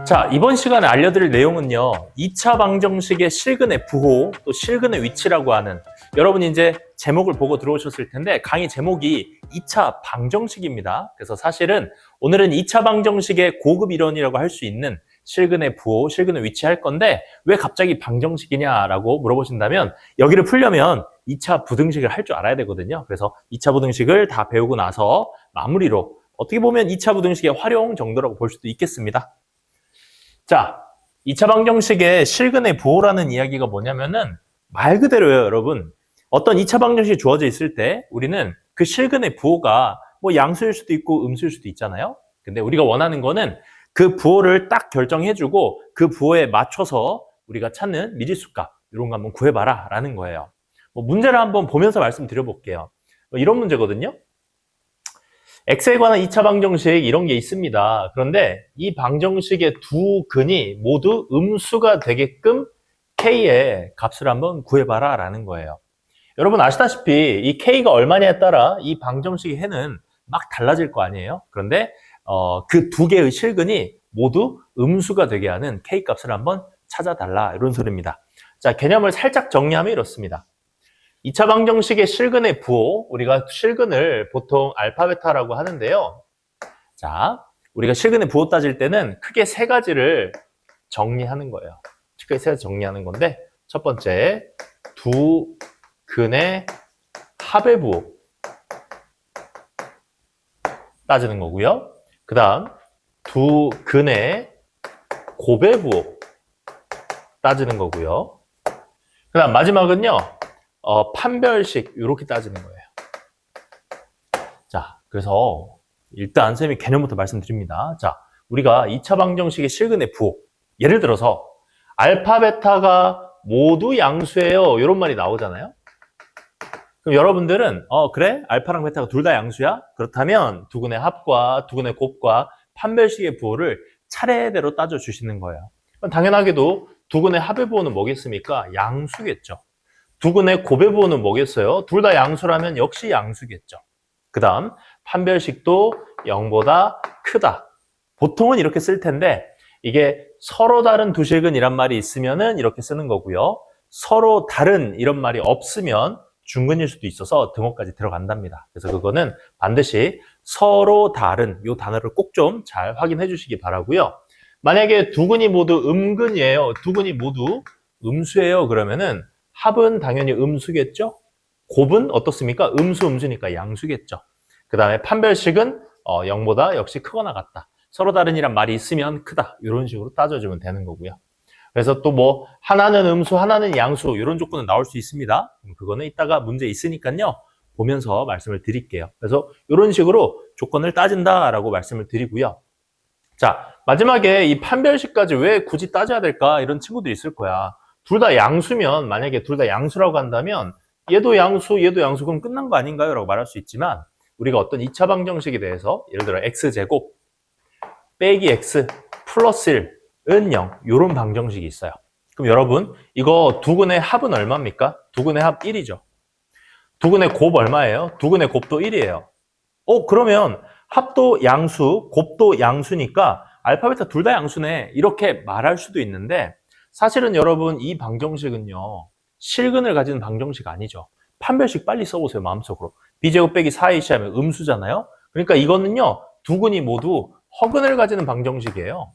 자, 이번 시간에 알려드릴 내용은요, 2차 방정식의 실근의 부호, 또 실근의 위치라고 하는, 여러분이 이제 제목을 보고 들어오셨을 텐데, 강의 제목이 2차 방정식입니다. 그래서 사실은 오늘은 2차 방정식의 고급 이론이라고 할 수 있는 실근의 부호, 실근의 위치 할 건데, 왜 갑자기 방정식이냐라고 물어보신다면, 여기를 풀려면 2차 부등식을 할 줄 알아야 되거든요. 그래서 2차 부등식을 다 배우고 나서 마무리로, 어떻게 보면 2차 부등식의 활용 정도라고 볼 수도 있겠습니다. 자, 2차 방정식의 실근의 부호라는 이야기가 뭐냐면은 말 그대로요, 여러분. 어떤 2차 방정식이 주어져 있을 때 우리는 그 실근의 부호가 뭐 양수일 수도 있고 음수일 수도 있잖아요. 근데 우리가 원하는 거는 그 부호를 딱 결정해주고 그 부호에 맞춰서 우리가 찾는 미지수값 이런 거 한번 구해봐라 라는 거예요. 뭐 문제를 한번 보면서 말씀드려볼게요. 이런 문제거든요. x에 관한 2차 방정식 이런 게 있습니다. 그런데 이 방정식의 두 근이 모두 음수가 되게끔 k의 값을 한번 구해봐라 라는 거예요. 여러분 아시다시피 이 k가 얼마냐에 따라 이 방정식의 해는 막 달라질 거 아니에요. 그런데 그 두 개의 실근이 모두 음수가 되게 하는 k 값을 한번 찾아달라 이런 소리입니다. 자, 개념을 살짝 정리하면 이렇습니다. 2차 방정식의 실근의 부호, 우리가 실근을 보통 알파, 베타라고 하는데요. 자, 우리가 실근의 부호 따질 때는 크게 세 가지를 정리하는 거예요. 크게 세 가지 정리하는 건데, 첫 번째, 두 근의 합의 부호 따지는 거고요. 그 다음, 두 근의 곱의 부호 따지는 거고요. 그 다음 마지막은요, 판별식 이렇게 따지는 거예요. 자, 그래서 일단 쌤이 개념부터 말씀드립니다. 자, 우리가 2차 방정식의 실근의 부호, 예를 들어서 알파, 베타가 모두 양수예요. 이런 말이 나오잖아요. 그럼 여러분들은 그래? 알파랑 베타가 둘 다 양수야? 그렇다면 두 근의 합과 두 근의 곱과 판별식의 부호를 차례대로 따져주시는 거예요. 그럼 당연하게도 두 근의 합의 부호는 뭐겠습니까? 양수겠죠. 두 근의 곱의 부호는 뭐겠어요? 둘 다 양수라면 역시 양수겠죠. 그 다음 판별식도 0보다 크다. 보통은 이렇게 쓸 텐데 이게 서로 다른 두 실근이란 말이 있으면은 이렇게 쓰는 거고요. 서로 다른 이런 말이 없으면 중근일 수도 있어서 등호까지 들어간답니다. 그래서 그거는 반드시 서로 다른 이 단어를 꼭 좀 잘 확인해 주시기 바라고요. 만약에 두 근이 모두 음근이에요. 두 근이 모두 음수예요. 그러면은 합은 당연히 음수겠죠? 곱은 어떻습니까? 음수니까 양수겠죠. 그 다음에 판별식은 0보다 역시 크거나 같다. 서로 다른이란 말이 있으면 크다. 이런 식으로 따져주면 되는 거고요. 그래서 또 뭐 하나는 음수, 하나는 양수 이런 조건은 나올 수 있습니다. 그거는 이따가 문제 있으니까요. 보면서 말씀을 드릴게요. 그래서 이런 식으로 조건을 따진다라고 말씀을 드리고요. 자, 마지막에 이 판별식까지 왜 굳이 따져야 될까? 이런 친구들이 있을 거야. 둘 다 양수면, 만약에 둘 다 양수라고 한다면 얘도 양수, 그럼 끝난 거 아닌가요? 라고 말할 수 있지만 우리가 어떤 2차 방정식에 대해서 예를 들어 x제곱 빼기 x 플러스 1은 0 이런 방정식이 있어요. 그럼 여러분 이거 두 근의 합은 얼마입니까? 두 근의 합 1이죠. 두 근의 곱 얼마예요? 두 근의 곱도 1이에요. 그러면 합도 양수, 곱도 양수니까 알파, 베타 둘 다 양수네 이렇게 말할 수도 있는데 사실은 여러분 이 방정식은요 실근을 가진 방정식 아니죠. 판별식 빨리 써보세요. 마음속으로. b제곱 빼기 4ac 하면 음수잖아요. 그러니까 이거는요 두 근이 모두 허근을 가지는 방정식이에요.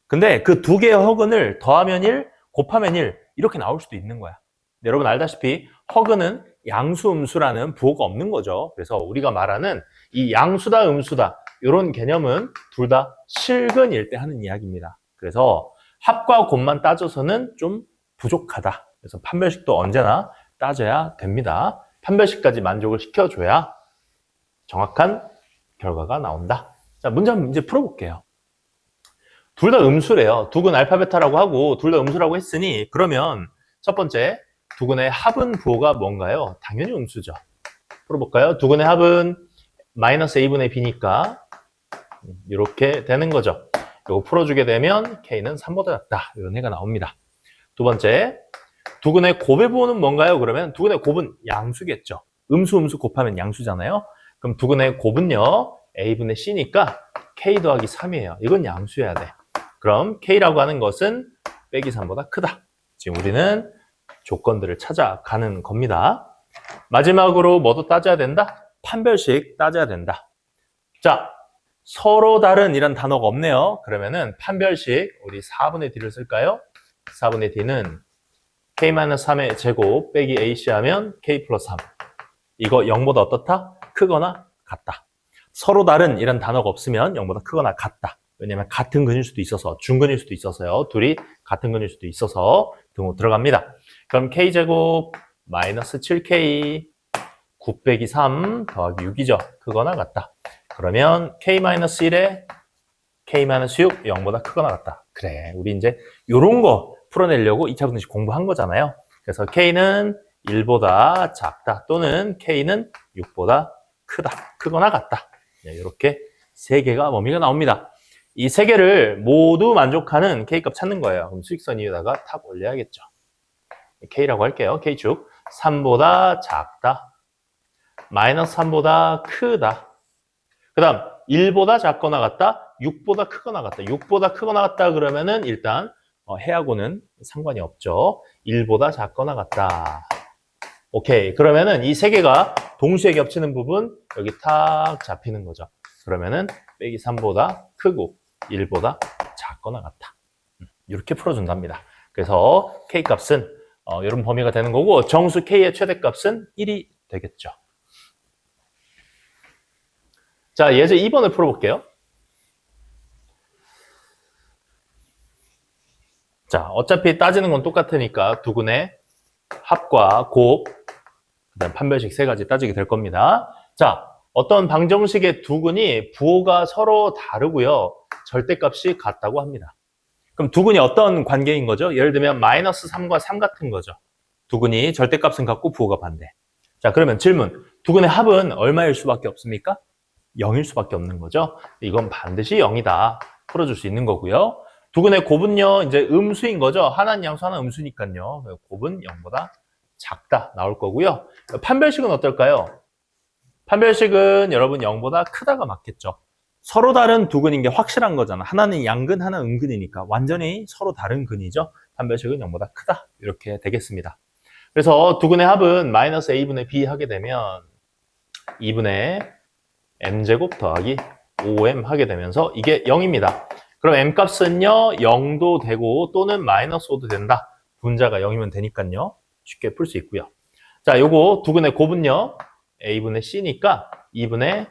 근데 그 두 개의 허근을 더하면 1, 곱하면 1 이렇게 나올 수도 있는 거야. 여러분 알다시피 허근은 양수, 음수라는 부호가 없는 거죠. 그래서 우리가 말하는 이 양수다, 음수다 이런 개념은 둘 다 실근일 때 하는 이야기입니다. 그래서 합과 곱만 따져서는 좀 부족하다. 그래서 판별식도 언제나 따져야 됩니다. 판별식까지 만족을 시켜줘야 정확한 결과가 나온다. 자, 문제 한번 이제 풀어볼게요. 둘 다 음수래요. 두 근 알파, 베타라고 하고 둘 다 음수라고 했으니 그러면 첫 번째 두 근의 합은 부호가 뭔가요? 당연히 음수죠. 풀어볼까요? 두 근의 합은 마이너스 a분의 b니까 이렇게 되는 거죠. 이거 풀어주게 되면 k는 3보다 작다. 이런 해가 나옵니다. 두 번째, 두 근의 곱의 부호는 뭔가요? 그러면 두 근의 곱은 양수겠죠. 음수 곱하면 양수잖아요. 그럼 두 근의 곱은요, a분의 c니까 k 더하기 3이에요. 이건 양수여야 돼. 그럼 K라고 하는 것은 빼기 3보다 크다. 지금 우리는 조건들을 찾아가는 겁니다. 마지막으로 뭐도 따져야 된다? 판별식 따져야 된다. 자, 서로 다른 이런 단어가 없네요. 그러면은 판별식 우리 4분의 D를 쓸까요? 4분의 D는 K-3의 제곱 빼기 AC 하면 K 플러스 3. 이거 0보다 어떻다? 크거나 같다. 서로 다른 이런 단어가 없으면 0보다 크거나 같다. 왜냐면 같은 근일 수도 있어서, 중근일 수도 있어서요. 둘이 같은 근일 수도 있어서 등호 들어갑니다. 그럼 K제곱 마이너스 7K 9 빼기 3 더하기 6이죠. 크거나 같다. 그러면 K-1에 K-6 0보다 크거나 같다. 그래, 우리 이제 요런 거 풀어내려고 2차 분식 공부한 거잖아요. 그래서 K는 1보다 작다 또는 K는 6보다 크다, 크거나 같다. 네, 이렇게 세 개가 범위가 나옵니다. 이 세 개를 모두 만족하는 K값 찾는 거예요. 그럼 수직선 위에다가 탁 올려야겠죠. K라고 할게요. K축 3보다 작다, 마이너스 3보다 크다. 그 다음 1보다 작거나 같다, 6보다 크거나 같다. 6보다 크거나 같다 그러면은 일단 해하고는 상관이 없죠. 1보다 작거나 같다. 오케이. 그러면은 이 세 개가 동시에 겹치는 부분 여기 탁 잡히는 거죠. 그러면은 빼기 3보다 크고 1보다 작거나 같다. 이렇게 풀어준답니다. 그래서 K값은 이런 범위가 되는 거고 정수 K의 최대값은 1이 되겠죠. 자, 예제 2번을 풀어볼게요. 자, 어차피 따지는 건 똑같으니까 두근의 합과 곱, 그다음 판별식 세 가지 따지게 될 겁니다. 자, 어떤 방정식의 두근이 부호가 서로 다르고요. 절대값이 같다고 합니다. 그럼 두근이 어떤 관계인 거죠? 예를 들면 마이너스 3과 3 같은 거죠. 두근이 절대값은 같고 부호가 반대. 자, 그러면 질문. 두근의 합은 얼마일 수밖에 없습니까? 0일 수밖에 없는 거죠. 이건 반드시 0이다. 풀어줄 수 있는 거고요. 두근의 곱은요, 이제 음수인 거죠. 하나는 양수, 하나는 음수니까요. 곱은 0보다 작다 나올 거고요. 판별식은 어떨까요? 판별식은 여러분 0보다 크다가 맞겠죠. 서로 다른 두 근인 게 확실한 거잖아. 하나는 양근, 하나는 음근이니까 완전히 서로 다른 근이죠. 판별식은 0보다 크다. 이렇게 되겠습니다. 그래서 두 근의 합은 마이너스 a분의 b 하게 되면 2분의 m제곱 더하기 5m 하게 되면서 이게 0입니다. 그럼 m값은요 0도 되고 또는 마이너스 5도 된다. 분자가 0이면 되니까요. 쉽게 풀 수 있고요. 자, 요거 두근의 곱은요 a분의 c니까 2분의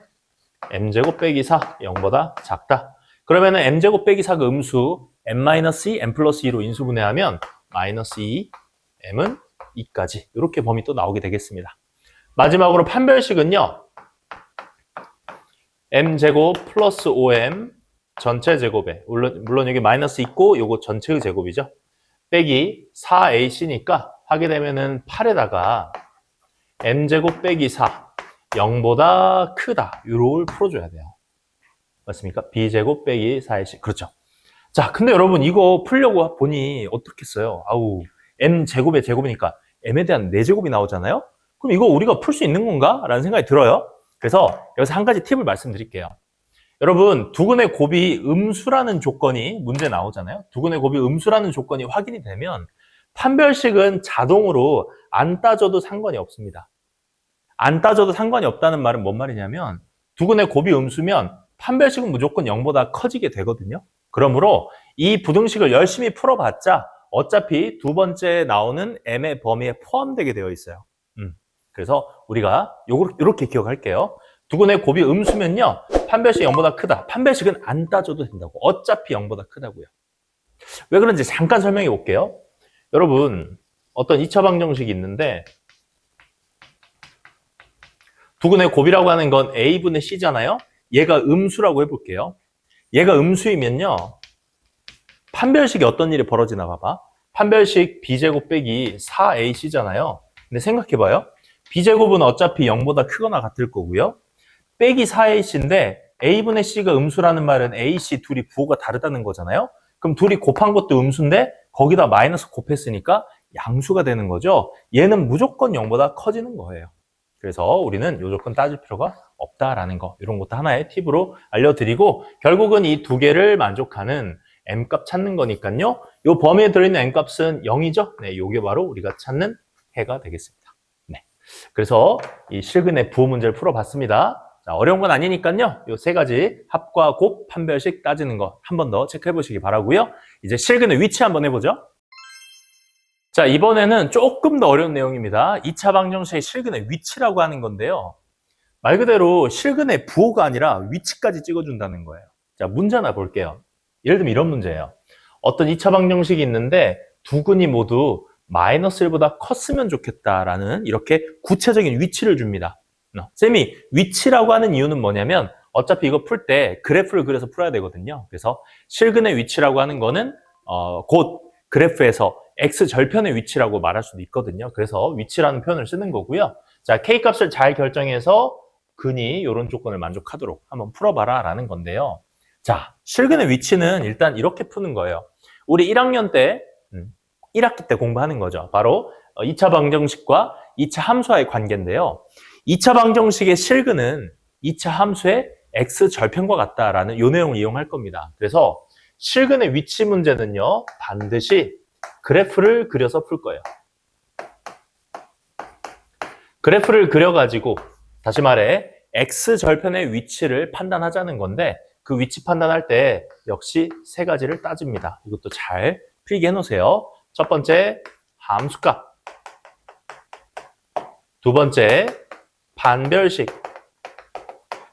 m제곱 빼기 4 0보다 작다. 그러면은 m제곱 빼기 4가 음수 m-2 m 플러스 2로 인수분해하면 마이너스 2 m은 2까지 이렇게 범위 또 나오게 되겠습니다. 마지막으로 판별식은요 m제곱 플러스 5m 전체 제곱에 물론 여기 마이너스 있고 요거 전체의 제곱이죠. 빼기 4ac니까 하게 되면은 8에다가 m제곱 빼기 4 0보다 크다. 요걸 풀어줘야 돼요. 맞습니까? b제곱 빼기 4ac. 그렇죠. 자, 근데 여러분 이거 풀려고 보니 어떻겠어요? 아우, m제곱의 제곱이니까 m에 대한 4제곱이 나오잖아요? 그럼 이거 우리가 풀 수 있는 건가? 라는 생각이 들어요. 그래서 여기서 한 가지 팁을 말씀드릴게요. 여러분, 두근의 곱이 음수라는 조건이 문제 나오잖아요. 두근의 곱이 음수라는 조건이 확인이 되면 판별식은 자동으로 안 따져도 상관이 없습니다. 안 따져도 상관이 없다는 말은 뭔 말이냐면 두근의 곱이 음수면 판별식은 무조건 0보다 커지게 되거든요. 그러므로 이 부등식을 열심히 풀어봤자 어차피 두 번째 나오는 m의 범위에 포함되게 되어 있어요. 그래서 우리가 이렇게 기억할게요. 두근의 곱이 음수면요. 판별식 0보다 크다. 판별식은 안 따져도 된다고. 어차피 0보다 크다고요. 왜 그런지 잠깐 설명해 볼게요. 여러분, 어떤 2차 방정식이 있는데 두근의 곱이라고 하는 건 a분의 c잖아요. 얘가 음수라고 해볼게요. 얘가 음수이면요. 판별식이 어떤 일이 벌어지나 봐봐. 판별식 b제곱 빼기 4ac잖아요. 근데 생각해봐요. b제곱은 어차피 0보다 크거나 같을 거고요. 빼기 4ac인데 a분의 c가 음수라는 말은 ac 둘이 부호가 다르다는 거잖아요. 그럼 둘이 곱한 것도 음수인데 거기다 마이너스 곱했으니까 양수가 되는 거죠. 얘는 무조건 0보다 커지는 거예요. 그래서 우리는 이 조건 따질 필요가 없다라는 거, 이런 것도 하나의 팁으로 알려드리고 결국은 이 두 개를 만족하는 M값 찾는 거니까요. 이 범위에 들어있는 N값은 0이죠? 네, 요게 바로 우리가 찾는 해가 되겠습니다. 네. 그래서 이 실근의 부호 문제를 풀어봤습니다. 자, 어려운 건 아니니까요. 요 세 가지 합과 곱, 판별식 따지는 거 한 번 더 체크해 보시기 바라고요. 이제 실근의 위치 한번 해보죠. 자, 이번에는 조금 더 어려운 내용입니다. 2차 방정식의 실근의 위치라고 하는 건데요. 말 그대로 실근의 부호가 아니라 위치까지 찍어준다는 거예요. 자, 문제 하나 볼게요. 예를 들면 이런 문제예요. 어떤 2차 방정식이 있는데 두 근이 모두 마이너스 1보다 컸으면 좋겠다라는 이렇게 구체적인 위치를 줍니다. 쌤이 위치라고 하는 이유는 뭐냐면 어차피 이거 풀 때 그래프를 그려서 풀어야 되거든요. 그래서 실근의 위치라고 하는 거는 곧 그래프에서 x절편의 위치라고 말할 수도 있거든요. 그래서 위치라는 표현을 쓰는 거고요. 자, k값을 잘 결정해서 근이 이런 조건을 만족하도록 한번 풀어봐라 라는 건데요. 자, 실근의 위치는 일단 이렇게 푸는 거예요. 우리 1학년 때 1학기 때 공부하는 거죠. 바로 2차 방정식과 2차 함수와의 관계인데요. 2차 방정식의 실근은 2차 함수의 x절편과 같다라는 이 내용을 이용할 겁니다. 그래서 실근의 위치 문제는요, 반드시 그래프를 그려서 풀 거예요. 그래프를 그려가지고 다시 말해 x절편의 위치를 판단하자는 건데 그 위치 판단할 때 역시 세 가지를 따집니다. 이것도 잘 필기 해놓으세요. 첫 번째, 함수값. 두 번째, 판별식.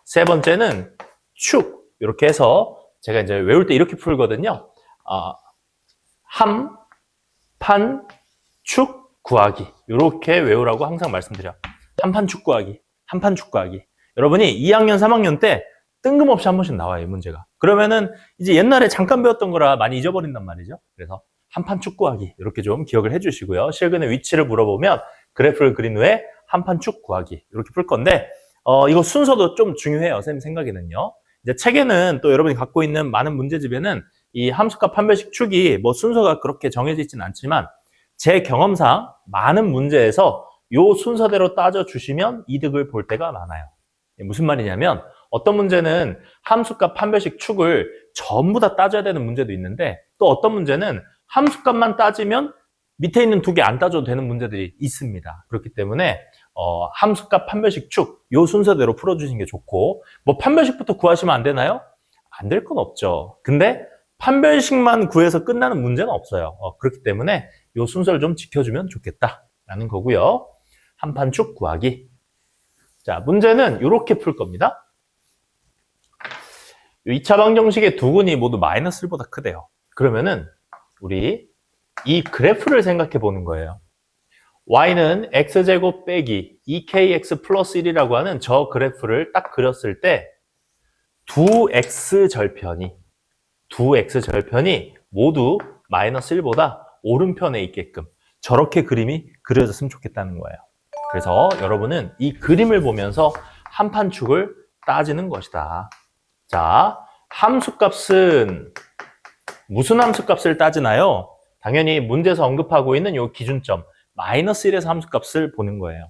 세 번째는 축. 이렇게 해서 제가 이제 외울 때 이렇게 풀거든요. 함, 판, 축 구하기. 이렇게 외우라고 항상 말씀드려요. 한판 축 구하기. 한판 축 구하기. 여러분이 2학년, 3학년 때 뜬금없이 한 번씩 나와요, 이 문제가. 그러면은 이제 옛날에 잠깐 배웠던 거라 많이 잊어버린단 말이죠. 그래서 한판 축 구하기. 이렇게 좀 기억을 해 주시고요. 실근의 위치를 물어보면 그래프를 그린 후에 한판 축 구하기. 이렇게 풀 건데, 이거 순서도 좀 중요해요, 쌤 생각에는요. 이제 책에는 또 여러분이 갖고 있는 많은 문제집에는 이 함수값 판별식 축이 뭐 순서가 그렇게 정해져 있지는 않지만 제 경험상 많은 문제에서 요 순서대로 따져주시면 이득을 볼 때가 많아요. 무슨 말이냐면 어떤 문제는 함수값 판별식 축을 전부 다 따져야 되는 문제도 있는데 또 어떤 문제는 함수값만 따지면 밑에 있는 두 개 안 따져도 되는 문제들이 있습니다. 그렇기 때문에 함수값 판별식 축 요 순서대로 풀어주시는 게 좋고 뭐 판별식부터 구하시면 안 되나요? 안 될 건 없죠. 근데 판별식만 구해서 끝나는 문제는 없어요. 그렇기 때문에 요 순서를 좀 지켜주면 좋겠다라는 거고요. 한판 축 구하기. 자, 문제는 이렇게 풀 겁니다. 2차 방정식의 두 근이 모두 마이너스 1보다 크대요. 그러면은 우리 이 그래프를 생각해 보는 거예요. y는 x제곱 빼기 2kx 플러스 1이라고 하는 저 그래프를 딱 그렸을 때 두 x절편이 모두 마이너스 1보다 오른편에 있게끔 저렇게 그림이 그려졌으면 좋겠다는 거예요. 그래서 여러분은 이 그림을 보면서 한판 축을 따지는 것이다. 자, 함수값은 무슨 함수값을 따지나요? 당연히 문제에서 언급하고 있는 이 기준점 마이너스 1에서 함수값을 보는 거예요.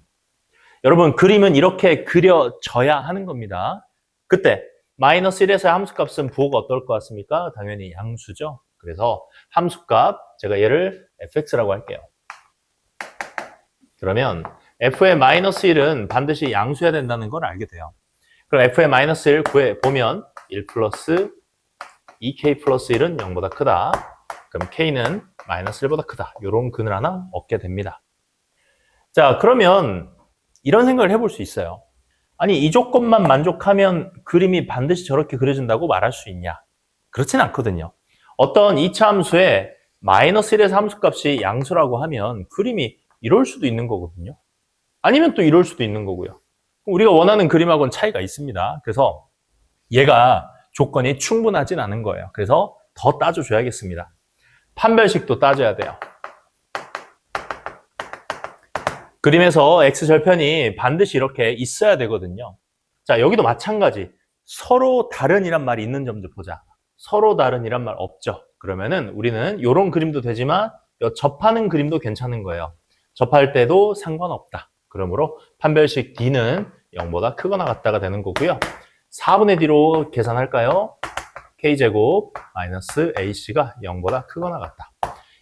여러분 그림은 이렇게 그려져야 하는 겁니다. 그때 마이너스 1에서의 함수값은 부호가 어떨 것 같습니까? 당연히 양수죠. 그래서 함수값 제가 얘를 fx라고 할게요. 그러면 f의 마이너스 1은 반드시 양수해야 된다는 걸 알게 돼요. 그럼 f의 마이너스 1 구해보면 1 플러스 2k 플러스 1은 0보다 크다. 그럼 k는 마이너스 1보다 크다. 이런 근을 하나 얻게 됩니다. 자, 그러면 이런 생각을 해볼 수 있어요. 아니, 이 조건만 만족하면 그림이 반드시 저렇게 그려진다고 말할 수 있냐? 그렇진 않거든요. 어떤 2차 함수에 마이너스 1에서 함수값이 양수라고 하면 그림이 이럴 수도 있는 거거든요. 아니면 또 이럴 수도 있는 거고요. 우리가 원하는 그림하고는 차이가 있습니다. 그래서 얘가 조건이 충분하진 않은 거예요. 그래서 더 따져줘야겠습니다. 판별식도 따져야 돼요. 그림에서 x절편이 반드시 이렇게 있어야 되거든요. 자, 여기도 마찬가지. 서로 다른이란 말이 있는 점 좀 보자. 서로 다른이란 말 없죠. 그러면은 우리는 이런 그림도 되지만 접하는 그림도 괜찮은 거예요. 접할 때도 상관없다. 그러므로 판별식 D는 0보다 크거나 같다가 되는 거고요. 4분의 D로 계산할까요? k제곱 마이너스 ac가 0보다 크거나 같다.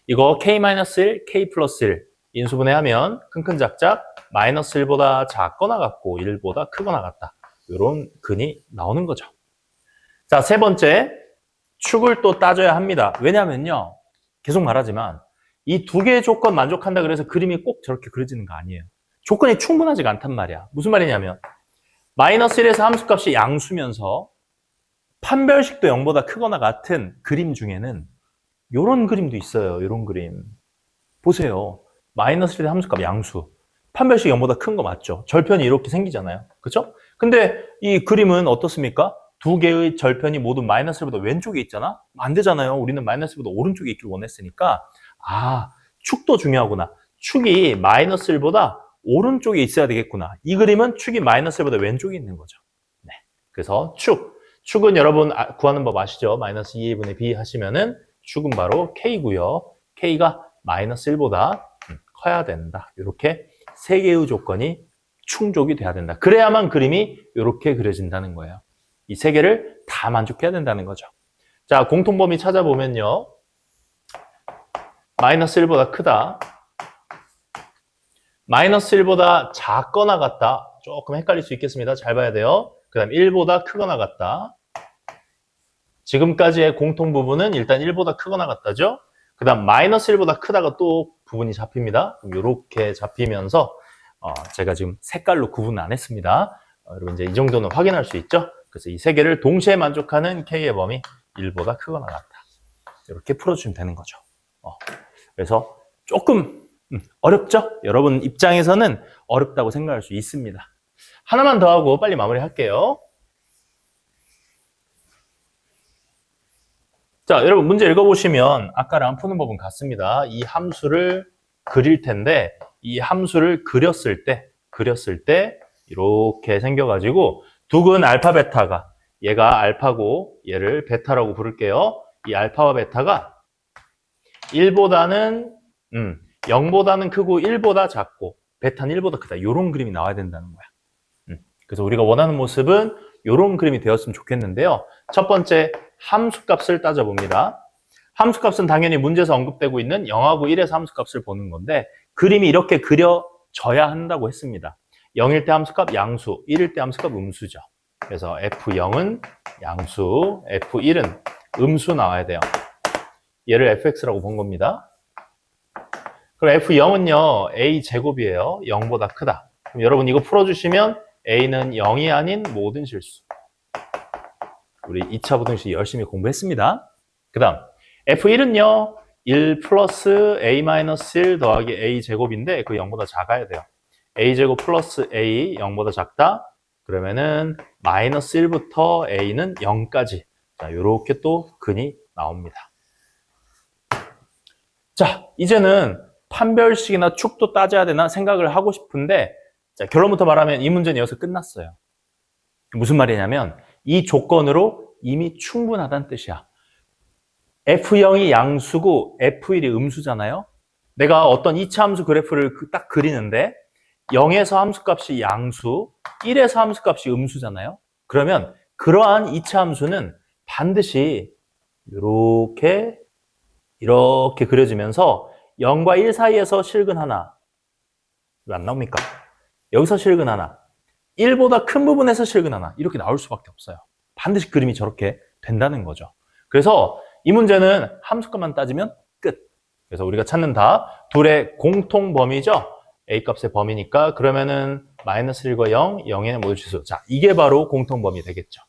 이거 k-1, k 플러스 1 인수분해하면 큰큰 작작 마이너스 1보다 작거나 같고 1보다 크거나 같다. 이런 근이 나오는 거죠. 자, 세 번째, 축을 또 따져야 합니다. 왜냐면요, 계속 말하지만 이 두 개의 조건 만족한다 그래서 그림이 꼭 저렇게 그려지는 거 아니에요. 조건이 충분하지가 않단 말이야. 무슨 말이냐면 마이너스 1에서 함수값이 양수면서 판별식도 0보다 크거나 같은 그림 중에는 이런 그림도 있어요. 이런 그림. 보세요. 마이너스 1의 함수값 양수. 판별식 0보다 큰 거 맞죠? 절편이 이렇게 생기잖아요. 그렇죠? 근데 이 그림은 어떻습니까? 두 개의 절편이 모두 마이너스 1보다 왼쪽에 있잖아? 안 되잖아요. 우리는 마이너스 1보다 오른쪽에 있길 원했으니까. 아, 축도 중요하구나. 축이 마이너스 1보다 오른쪽에 있어야 되겠구나. 이 그림은 축이 마이너스 1보다 왼쪽에 있는 거죠. 네. 그래서 축은 여러분 구하는 법 아시죠? 마이너스 2a분의 b 하시면은 축은 바로 k고요. k가 마이너스 1보다 커야 된다. 이렇게 세 개의 조건이 충족이 돼야 된다. 그래야만 그림이 이렇게 그려진다는 거예요. 이 세 개를 다 만족해야 된다는 거죠. 자, 공통범위 찾아보면요. 마이너스 1보다 크다. 마이너스 1보다 작거나 같다. 조금 헷갈릴 수 있겠습니다. 잘 봐야 돼요. 그 다음 1보다 크거나 같다. 지금까지의 공통 부분은 일단 1보다 크거나 같다죠. 그 다음 마이너스 1보다 크다가 또 부분이 잡힙니다. 이렇게 잡히면서 제가 지금 색깔로 구분 안 했습니다. 여러분 이제 이 정도는 확인할 수 있죠. 그래서 이 세 개를 동시에 만족하는 K의 범위 1보다 크거나 같다. 이렇게 풀어주시면 되는 거죠. 그래서 조금 어렵죠? 여러분 입장에서는 어렵다고 생각할 수 있습니다. 하나만 더 하고 빨리 마무리할게요. 자, 여러분 문제 읽어보시면 아까랑 푸는 법은 같습니다. 이 함수를 그릴 텐데 이 함수를 그렸을 때 이렇게 생겨가지고 두근 알파 베타가 얘가 알파고 얘를 베타라고 부를게요. 이 알파와 베타가 1보다는 0보다는 크고 1보다 작고 베타는 1보다 크다. 이런 그림이 나와야 된다는 거야. 그래서 우리가 원하는 모습은 이런 그림이 되었으면 좋겠는데요. 첫 번째 함수값을 따져봅니다. 함수값은 당연히 문제에서 언급되고 있는 0하고 1에서 함수값을 보는 건데 그림이 이렇게 그려져야 한다고 했습니다. 0일 때 함수값 양수, 1일 때 함수값 음수죠. 그래서 F0은 양수, F1은 음수 나와야 돼요. 얘를 fx라고 본 겁니다. 그럼 F0은요, a제곱이에요. 0보다 크다. 그럼 여러분 이거 풀어주시면 a는 0이 아닌 모든 실수. 우리 2차 부등식 열심히 공부했습니다. 그 다음 F1은요, 1 플러스 a-1 더하기 a제곱인데 그 0보다 작아야 돼요. a제곱 플러스 a 0보다 작다. 그러면은 마이너스 1부터 a는 0까지. 자, 요렇게 또 근이 나옵니다. 자, 이제는 판별식이나 축도 따져야 되나 생각을 하고 싶은데 자, 결론부터 말하면 이 문제는 여기서 끝났어요. 무슨 말이냐면 이 조건으로 이미 충분하다는 뜻이야. F0이 양수고 F1이 음수잖아요. 내가 어떤 2차 함수 그래프를 딱 그리는데 0에서 함수값이 양수, 1에서 함수값이 음수잖아요. 그러면 그러한 2차 함수는 반드시 이렇게 그려지면서 0과 1 사이에서 실근 하나. 왜 안 나옵니까? 여기서 실근 하나. 1보다 큰 부분에서 실근 하나. 이렇게 나올 수밖에 없어요. 반드시 그림이 저렇게 된다는 거죠. 그래서 이 문제는 함수값만 따지면 끝. 그래서 우리가 찾는 답, 둘의 공통 범위죠. A값의 범위니까 그러면은 마이너스 1과 0, 0에는 모두 취소. 자, 이게 바로 공통 범위 되겠죠.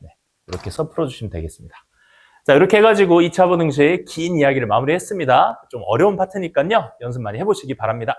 네, 이렇게 해서 풀어주시면 되겠습니다. 자, 이렇게 해가지고 2차 부등식 긴 이야기를 마무리했습니다. 좀 어려운 파트니까요. 연습 많이 해보시기 바랍니다.